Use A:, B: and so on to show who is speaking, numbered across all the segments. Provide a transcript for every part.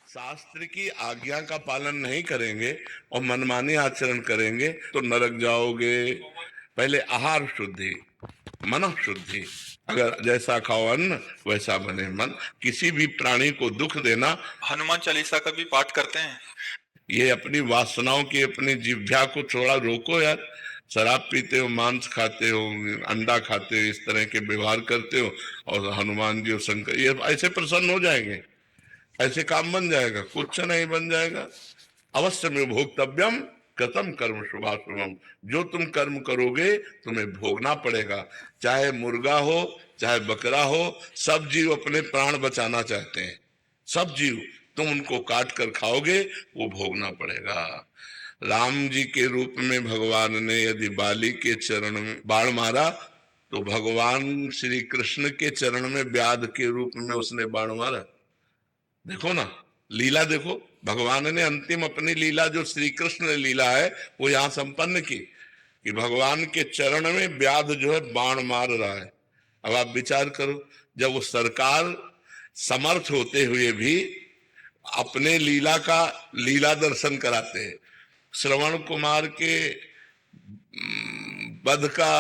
A: शास्त्र की आज्ञा का पालन नहीं करेंगे और मनमानी आचरण करेंगे तो नरक जाओगे। पहले आहार शुद्धि, मन शुद्धि। अगर जैसा खाओ अन्न वैसा बने मन। किसी भी प्राणी को दुख देना,
B: हनुमान चालीसा का भी पाठ करते हैं।
A: ये अपनी वासनाओं की, अपनी जिह्वा को थोड़ा रोको यार। शराब पीते हो, मांस खाते हो, अंडा खाते हो, इस तरह के व्यवहार करते हो और हनुमान जी और शंकर ये ऐसे प्रसन्न हो जाएंगे, ऐसे काम बन जाएगा? कुछ नहीं बन जाएगा। अवश्य में भोक्तव्यम कृतम कर्म शुभाशुभम। जो तुम कर्म करोगे तुम्हें भोगना पड़ेगा। चाहे मुर्गा हो, चाहे बकरा हो, सब जीव अपने प्राण बचाना चाहते हैं। सब जीव, तुम उनको काट कर खाओगे वो भोगना पड़ेगा। राम जी के रूप में भगवान ने यदि बाली के चरण में बाण मारा तो भगवान श्री कृष्ण के चरण में व्याध के रूप में उसने बाण मारा। देखो ना, लीला देखो। भगवान ने अंतिम अपनी लीला जो श्री कृष्ण ने लीला है वो यहां संपन्न की कि भगवान के चरण में व्याध जो है बाण मार रहा है। अब आप विचार करो, जब वो सरकार समर्थ होते हुए भी अपने लीला का लीला दर्शन कराते हैं। श्रवण कुमार के वध का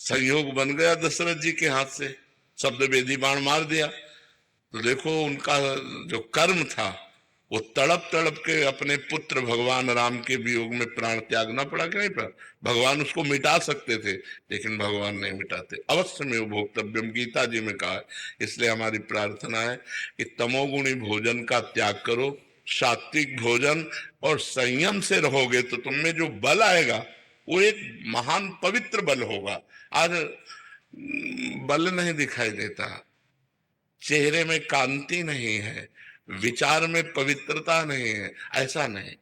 A: संयोग बन गया दशरथ जी के हाथ से, शब्द वेदी बाण मार दिया। तो देखो उनका जो कर्म था वो तड़प तड़प के अपने पुत्र भगवान राम के वियोग में प्राण त्यागना पड़ा कि नहीं पड़ा? भगवान उसको मिटा सकते थे लेकिन भगवान नहीं मिटाते। अवश्य में उपभोक्तव्यम, गीता जी में कहा है। इसलिए हमारी प्रार्थना है कि तमोगुणी भोजन का त्याग करो, सात्विक भोजन और संयम से रहोगे तो तुम में जो बल आएगा वो एक महान पवित्र बल होगा। आज बल नहीं दिखाई देता, चेहरे में कांति नहीं है, विचार में पवित्रता नहीं है। ऐसा नहीं,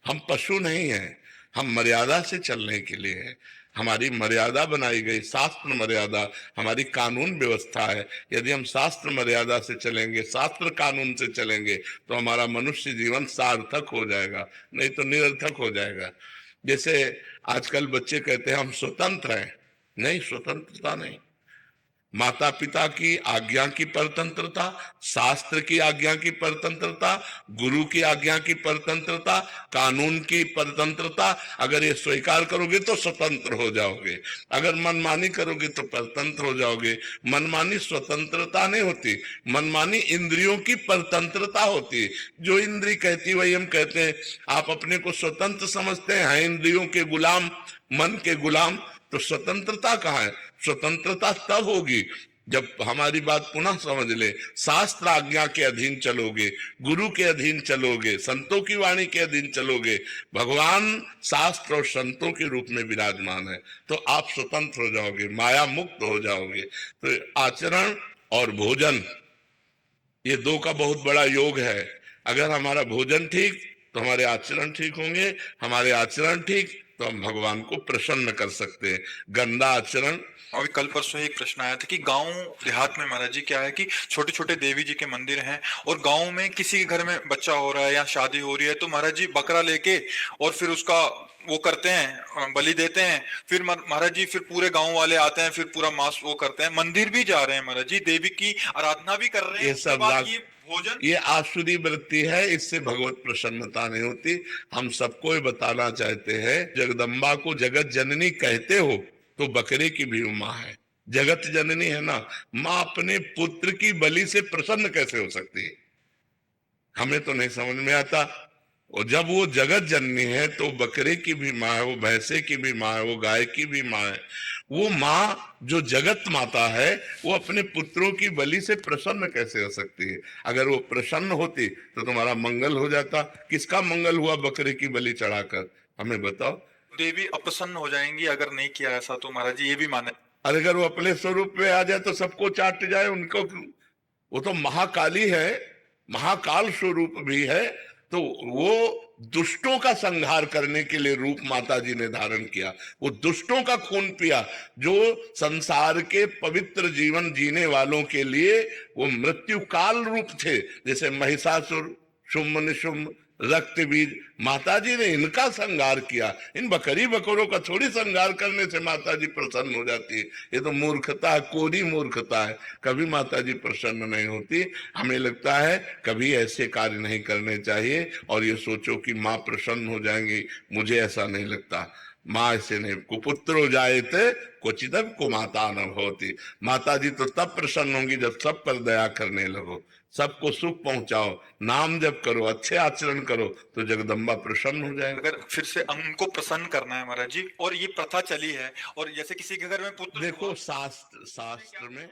A: हम पशु नहीं हैं, हम मर्यादा से चलने के लिए हैं। हमारी मर्यादा बनाई गई, शास्त्र मर्यादा हमारी कानून व्यवस्था है। यदि हम शास्त्र मर्यादा से चलेंगे, शास्त्र कानून से चलेंगे तो हमारा मनुष्य जीवन सार्थक हो जाएगा, नहीं तो निरर्थक हो जाएगा। जैसे आजकल बच्चे कहते हैं हम स्वतंत्र हैं। नहीं, स्वतंत्रता नहीं। माता पिता की आज्ञा की परतंत्रता, शास्त्र की आज्ञा की परतंत्रता, गुरु की आज्ञा की परतंत्रता, कानून की परतंत्रता, अगर ये स्वीकार करोगे तो स्वतंत्र हो जाओगे। अगर मनमानी करोगे तो परतंत्र हो जाओगे। मनमानी स्वतंत्रता नहीं होती, मनमानी इंद्रियों की परतंत्रता होती है। जो इंद्री कहती वही हम कहते हैं। आप अपने को स्वतंत्र समझते हैं इंद्रियों के गुलाम, मन के गुलाम, तो स्वतंत्रता कहाँ है? स्वतंत्रता तब होगी जब हमारी बात पुनः समझ ले, शास्त्र आज्ञा के अधीन चलोगे, गुरु के अधीन चलोगे, संतों की वाणी के अधीन चलोगे, भगवान शास्त्र और संतों के रूप में विराजमान है, तो आप स्वतंत्र हो जाओगे, माया मुक्त हो जाओगे। तो आचरण और भोजन, ये दो का बहुत बड़ा योग है। अगर हमारा भोजन ठीक तो हमारे आचरण ठीक होंगे, हमारे आचरण ठीक तो हम भगवान को प्रसन्न कर सकते हैं। गंदा आचरण।
B: और कल परसों एक प्रश्न आया था कि गांव देहात में महाराज जी क्या है कि छोटे छोटे देवी जी के मंदिर हैं और गांव में किसी के घर में बच्चा हो रहा है या शादी हो रही है तो महाराज जी बकरा लेके और फिर उसका वो करते हैं, बलि देते हैं। फिर महाराज जी फिर पूरे गांव वाले आते हैं, फिर पूरा मांस वो करते हैं, मंदिर भी जा रहे हैं महाराज जी, देवी की आराधना भी कर रहे हैं।
A: ये
B: उसके
A: सब
B: बाद ये भोजन,
A: ये आसुरी वृत्ति है, इससे भगवत प्रसन्नता नहीं होती। हम सबको ये बताना चाहते हैं, जगदम्बा को जगत जननी कहते हो तो बकरे की भी माँ है, जगत जननी है ना। माँ अपने पुत्र की बलि से प्रसन्न कैसे हो सकती है? हमें तो नहीं समझ में आता। और जब वो जगत जननी है तो बकरे की भी माँ है, वो भैंसे की भी माँ है, वो गाय की भी माँ है। वो माँ जो जगत माता है वो अपने पुत्रों की बलि से प्रसन्न कैसे हो सकती है? अगर वो प्रसन्न होती तो तुम्हारा मंगल हो जाता। किसका मंगल हुआ बकरे की बलि चढ़ाकर? हमें बताओ।
B: देवी अप्रसन्न हो जाएंगी अगर नहीं किया ऐसा, तो महाराज जी ये भी माने।
A: और अगर वो अपने स्वरूप में आ जाए तो सबको चाट जाए उनको। वो तो महाकाली है, महाकाल स्वरूप भी है। तो वो दुष्टों का संहार करने के लिए रूप माता जी ने धारण किया, वो दुष्टों का खून पिया। जो संसार के पवित्र जीवन जीने वालों के लिए वो मृत्यु काल रूप थे। जैसे महिषासुर, शुम्भ निशुम्भ, रक्त बीज, माता जी ने इनका श्रृंगार किया। इन बकरी बकरों का थोड़ी श्रृंगार करने से माता जी प्रसन्न हो जाती है। ये तो मूर्खता है, कोरी मूर्खता है। कभी माता जी प्रसन्न नहीं होती। हमें लगता है कभी ऐसे कार्य नहीं करने चाहिए और ये सोचो कि माँ प्रसन्न हो जाएंगी, मुझे ऐसा नहीं लगता। माँ ऐसे नहीं, कुपुत्रो जायते क्वचिदपि कुमाता न भवति। माता जी तो तब प्रसन्न होंगी जब सब पर दया करने लगो, सबको सुख पहुंचाओ, नाम जप करो, अच्छे आचरण करो, तो जगदम्बा प्रसन्न हो जाएगा।
B: अगर फिर से उनको प्रसन्न करना है महाराज जी, और ये प्रथा चली है, और जैसे किसी के घर में पुत्र
A: देखो शास्त्र में